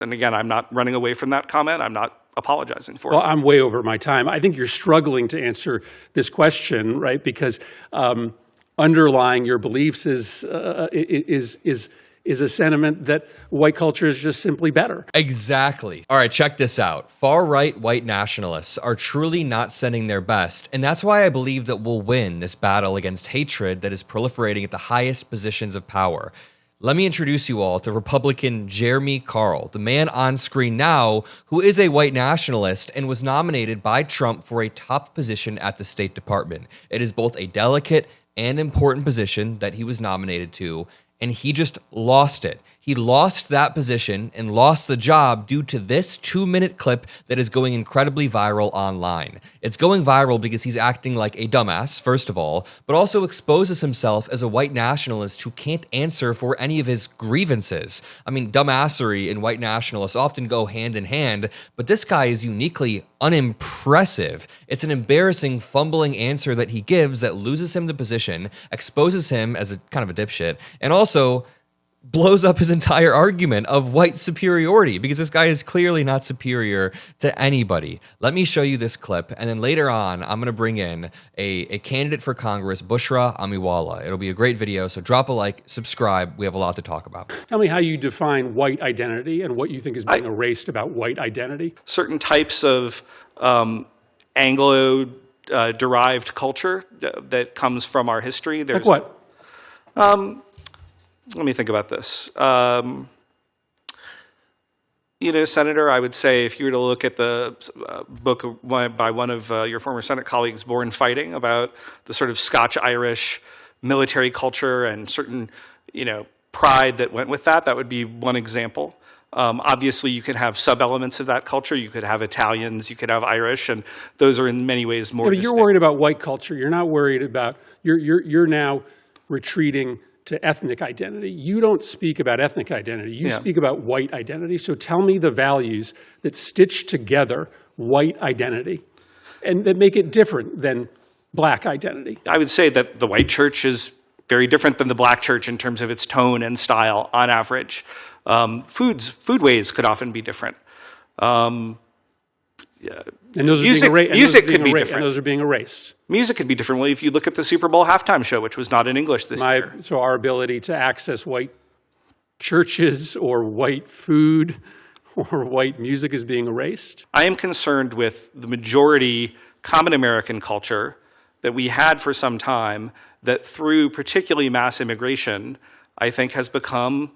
And again, I'm not running away from that comment. I'm not apologizing for it. Well, I'm way over my time. I think you're struggling to answer this question, right? Because underlying your beliefs is a sentiment that white culture is just simply better. Exactly. All right, check this out. Far-right white nationalists are truly not sending their best, and that's why I believe that we'll win this battle against hatred that is proliferating at the highest positions of power. Let me introduce you all to Republican Jeremy Carl, the man on screen now who is a white nationalist and was nominated by Trump for a top position at the State Department. It is both a delicate and important position that he was nominated to, and he just lost it. He lost that position and lost the job due to this 2-minute clip that is going incredibly viral online. It's going viral because he's acting like a dumbass, first of all, but also exposes himself as a white nationalist who can't answer for any of his grievances. I mean, dumbassery and white nationalists often go hand in hand, but this guy is uniquely unimpressive. It's an embarrassing, fumbling answer that he gives that loses him the position, exposes him as a kind of a dipshit, and also blows up his entire argument of white superiority because this guy is clearly not superior to anybody. Let me show you this clip, and then later on, I'm going to bring in a candidate for Congress, Bushra Amiwala. It'll be a great video, so drop a like, subscribe. We have a lot to talk about. Tell me how you define white identity and what you think is being erased about white identity. Certain types of Anglo-derived culture that comes from our history. Like what? Let me think about this. Senator, I would say if you were to look at the book by one of your former Senate colleagues, Born Fighting, about the sort of Scotch-Irish military culture and certain, pride that went with that, that would be one example. Obviously, you could have sub-elements of that culture. You could have Italians, you could have Irish, and those are in many ways more distinct. But you're worried about white culture. You're not worried about, you're now retreating to ethnic identity. You don't speak about ethnic identity. You speak about white identity. So tell me the values that stitch together white identity and that make it different than black identity. I would say that the white church is very different than the black church in terms of its tone and style on average. Foodways could often be different. And those are music could be different. And those are being erased. Music could be different. Well, if you look at the Super Bowl halftime show, which was not in English this year. So our ability to access white churches or white food or white music is being erased? I am concerned with the majority common American culture that we had for some time that through particularly mass immigration, I think has become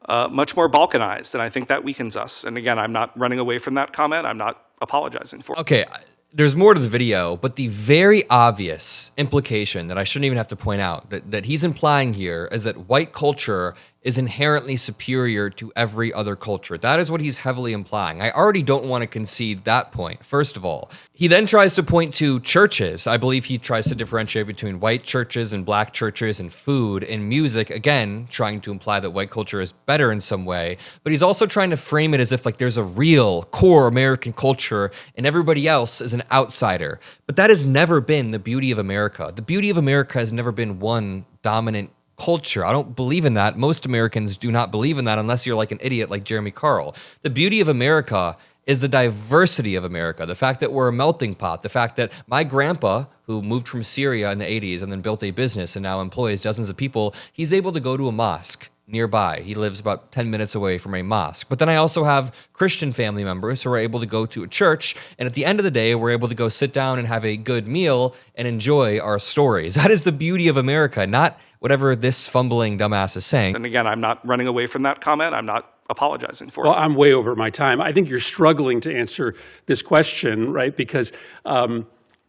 much more balkanized, and I think that weakens us. And again, I'm not running away from that comment. I'm not apologizing for it. Okay, there's more to the video, but the very obvious implication that I shouldn't even have to point out that he's implying here is that white culture is inherently superior to every other culture. That is what he's heavily implying. I already don't want to concede that point, first of all. He then tries to point to churches. I believe he tries to differentiate between white churches and black churches and food and music, again, trying to imply that white culture is better in some way. But he's also trying to frame it as if like there's a real core American culture and everybody else is an outsider. But that has never been the beauty of America. The beauty of America has never been one dominant culture. I don't believe in that. Most Americans do not believe in that unless you're like an idiot like Jeremy Carl. The beauty of America is the diversity of America, the fact that we're a melting pot, the fact that my grandpa, who moved from Syria in the 80s and then built a business and now employs dozens of people, he's able to go to a mosque nearby. He lives about 10 minutes away from a mosque. But then I also have Christian family members who are able to go to a church, and at the end of the day, we're able to go sit down and have a good meal and enjoy our stories. That is the beauty of America, not whatever this fumbling dumbass is saying. And again, I'm not running away from that comment. I'm not apologizing for it. Well, I'm way over my time. I think you're struggling to answer this question, right? Because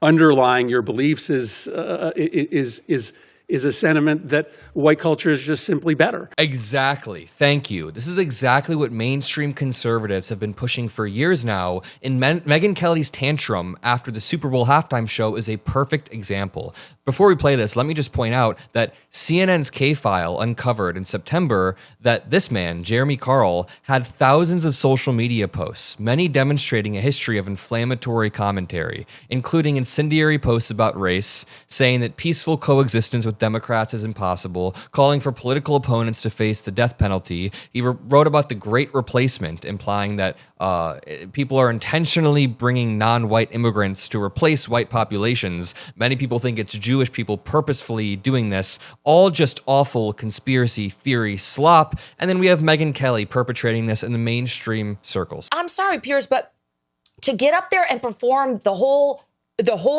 underlying your beliefs is a sentiment that white culture is just simply better. Exactly. Thank you. This is exactly what mainstream conservatives have been pushing for years now, and Megyn Kelly's tantrum after the Super Bowl halftime show is a perfect example. Before we play this, let me just point out that CNN's K-File uncovered in September that this man, Jeremy Carl, had thousands of social media posts, many demonstrating a history of inflammatory commentary, including incendiary posts about race, saying that peaceful coexistence with with Democrats is impossible, calling for political opponents to face the death penalty. He wrote about the Great Replacement, implying that people are intentionally bringing non-white immigrants to replace white populations. Many people think it's Jewish people purposefully doing this, all just awful conspiracy theory slop. And then we have Megyn Kelly perpetrating this in the mainstream circles. I'm sorry, Piers, but to get up there and perform the whole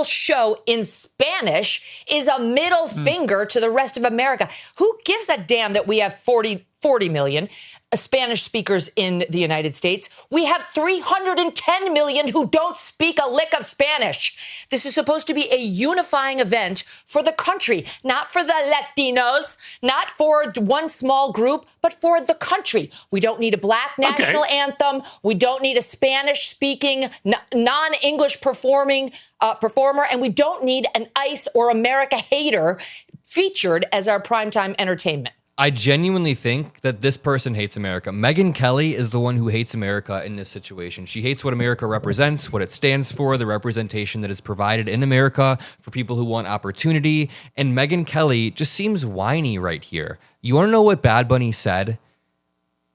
show in Spanish is a middle finger to the rest of America. Who gives a damn that we have 40 million Spanish speakers in the United States? We have 310 million who don't speak a lick of Spanish. This is supposed to be a unifying event for the country, not for the Latinos, not for one small group, but for the country. We don't need a black national anthem. We don't need a Spanish-speaking, non-English performer, and we don't need an ICE or America hater featured as our primetime entertainment. I genuinely think that this person hates America. Megyn Kelly is the one who hates America in this situation. She hates what America represents, what it stands for, the representation that is provided in America for people who want opportunity. And Megyn Kelly just seems whiny right here. You want to know what Bad Bunny said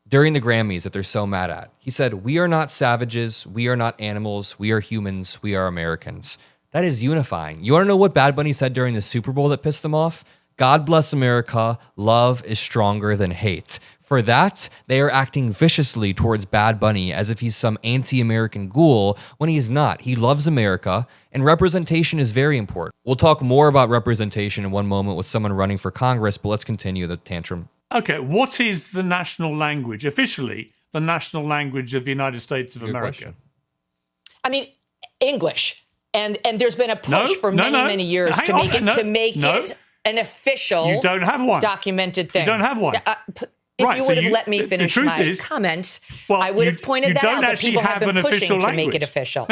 during the Grammys that they're so mad at? He said, "We are not savages. We are not animals. We are humans. We are Americans." That is unifying. You want to know what Bad Bunny said during the Super Bowl that pissed them off? "God bless America. Love is stronger than hate." For that, they are acting viciously towards Bad Bunny as if he's some anti-American ghoul when he's not. He loves America, and representation is very important. We'll talk more about representation in one moment with someone running for Congress, but let's continue the tantrum. Okay, what is the national language, officially the national language of the United States of America? Question. I mean, English. And there's been a push for many years to make it an official, you don't have one. Documented thing. You don't have one. If you would have let me finish my comment, I would have pointed that out that people have been pushing to make it official.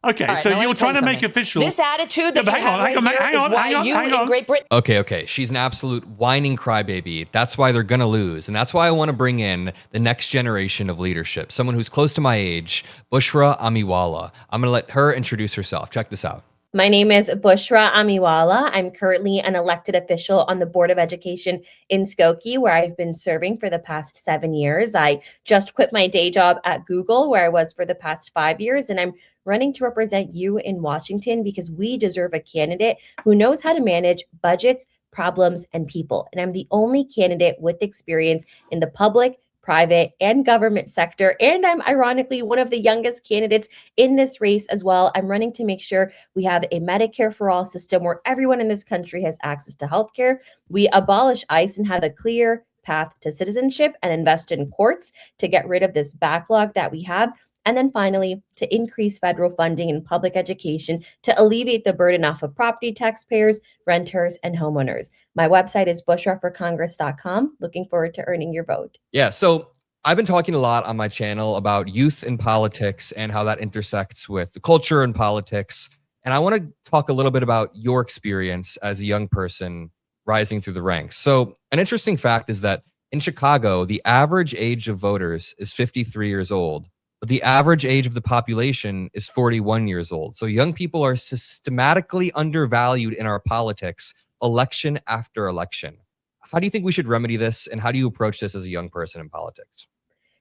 Okay, right, so you're trying to make official. This attitude that you have right here is why you in Great Britain. Okay. She's an absolute whining crybaby. That's why they're going to lose. And that's why I want to bring in the next generation of leadership, someone who's close to my age, Bushra Amiwala. I'm going to let her introduce herself. Check this out. My name is Bushra Amiwala. I'm currently an elected official on the Board of Education in Skokie, where I've been serving for the past 7 years. I just quit my day job at Google, where I was for the past 5 years, and I'm running to represent you in Washington because we deserve a candidate who knows how to manage budgets, problems, and people. And I'm the only candidate with experience in the public, private, and government sector. And I'm ironically one of the youngest candidates in this race as well. I'm running to make sure we have a Medicare for all system where everyone in this country has access to healthcare. We abolish ICE and have a clear path to citizenship and invest in courts to get rid of this backlog that we have. And then finally, to increase federal funding in public education to alleviate the burden off of property taxpayers, renters, and homeowners. My website is bushraforcongress.com. Looking forward to earning your vote. Yeah, so I've been talking a lot on my channel about youth in politics and how that intersects with the culture and politics. And I want to talk a little bit about your experience as a young person rising through the ranks. So an interesting fact is that in Chicago, the average age of voters is 53 years old. But the average age of the population is 41 years old. So young people are systematically undervalued in our politics, election after election. How do you think we should remedy this? And how do you approach this as a young person in politics?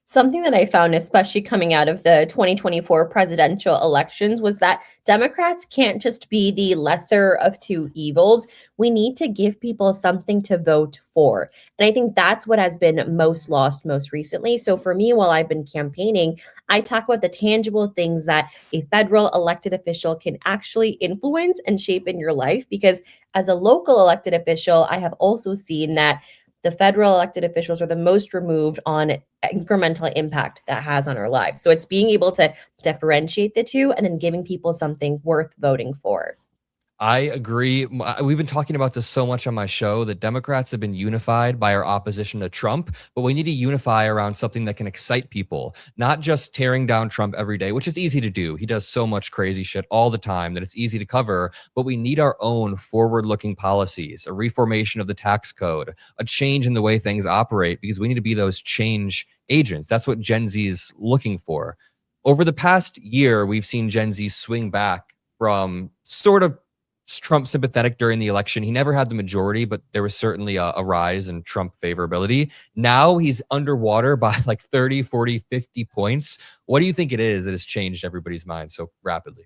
Something that I found, especially coming out of the 2024 presidential elections, was that Democrats can't just be the lesser of two evils. We need to give people something to vote for. And I think that's what has been most lost most recently. So for me, while I've been campaigning, I talk about the tangible things that a federal elected official can actually influence and shape in your life. Because as a local elected official, I have also seen that the federal elected officials are the most removed on incremental impact that has on our lives. So it's being able to differentiate the two and then giving people something worth voting for. I agree. We've been talking about this so much on my show that Democrats have been unified by our opposition to Trump, but we need to unify around something that can excite people, not just tearing down Trump every day, which is easy to do. He does so much crazy shit all the time that it's easy to cover, but we need our own forward-looking policies, a reformation of the tax code, a change in the way things operate, because we need to be those change agents. That's what Gen Z is looking for. Over the past year, we've seen Gen Z swing back from sort of Trump sympathetic during the election. He never had the majority, but there was certainly a rise in Trump favorability. Now he's underwater by like 30, 40, 50 points. What do you think it is that has changed everybody's mind so rapidly?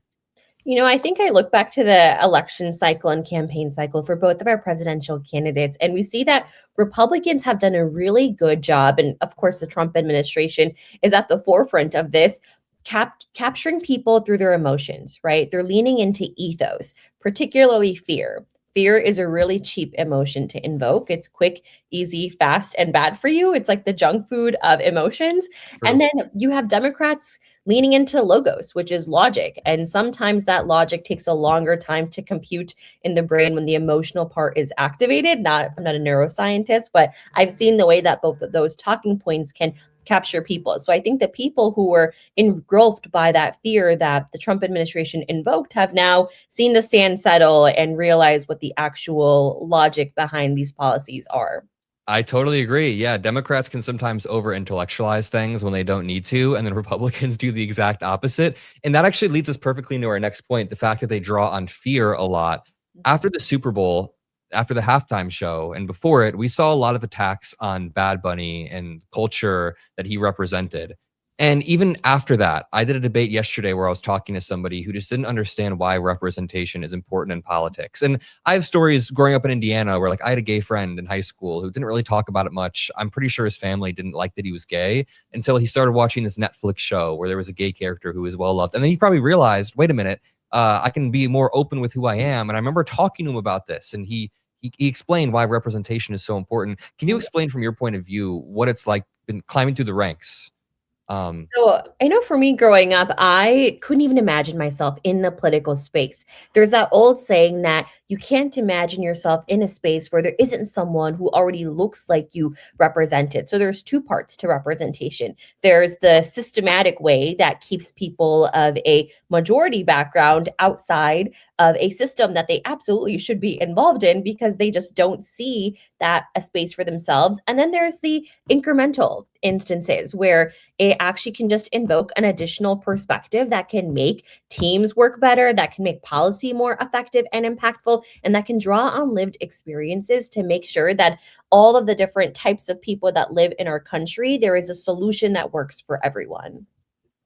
You know, I think I look back to the election cycle and campaign cycle for both of our presidential candidates, and we see that Republicans have done a really good job. And of course, the Trump administration is at the forefront of this, capturing people through their emotions, right? They're leaning into ethos, particularly fear. Fear is a really cheap emotion to invoke. It's quick, easy, fast, and bad for you. It's like the junk food of emotions. True. And then you have Democrats leaning into logos, which is logic. And sometimes that logic takes a longer time to compute in the brain when the emotional part is activated. I'm not a neuroscientist, but I've seen the way that both of those talking points can capture people. So I think the people who were engulfed by that fear that the Trump administration invoked have now seen the sand settle and realize what the actual logic behind these policies are. I totally agree. Yeah, Democrats can sometimes over-intellectualize things when they don't need to, and then Republicans do the exact opposite. And that actually leads us perfectly into our next point, the fact that they draw on fear a lot. After the Super Bowl, after the halftime show, and before it, we saw a lot of attacks on Bad Bunny and culture that he represented. And even after that, I did a debate yesterday where I was talking to somebody who just didn't understand why representation is important in politics. And I have stories growing up in Indiana where, like, I had a gay friend in high school who didn't really talk about it much. I'm pretty sure his family didn't like that he was gay until he started watching this Netflix show where there was a gay character who was well loved. And then he probably realized, wait a minute, I can be more open with who I am. And I remember talking to him about this, and he explained why representation is so important. Can you explain from your point of view what it's like been climbing through the ranks? So I know for me growing up, I couldn't even imagine myself in the political space. There's that old saying that you can't imagine yourself in a space where there isn't someone who already looks like you represented. So there's two parts to representation. There's the systematic way that keeps people of a majority background outside of a system that they absolutely should be involved in because they just don't see that a space for themselves. And then there's the incremental instances where it actually can just invoke an additional perspective that can make teams work better, that can make policy more effective and impactful, and that can draw on lived experiences to make sure that all of the different types of people that live in our country, there is a solution that works for everyone.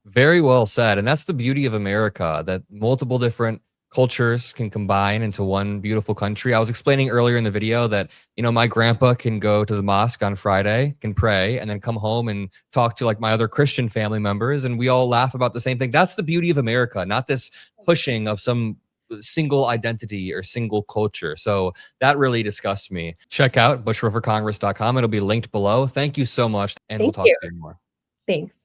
Very well said. And that's the beauty of America, that multiple different cultures can combine into one beautiful country. I was explaining earlier in the video that, my grandpa can go to the mosque on Friday, can pray, and then come home and talk to like my other Christian family members, and we all laugh about the same thing. That's the beauty of America, not this pushing of some single identity or single culture. So that really disgusts me. Check out bushraforcongress.com. It'll be linked below. Thank you so much, and we'll Thank talk you. to you more. Thanks.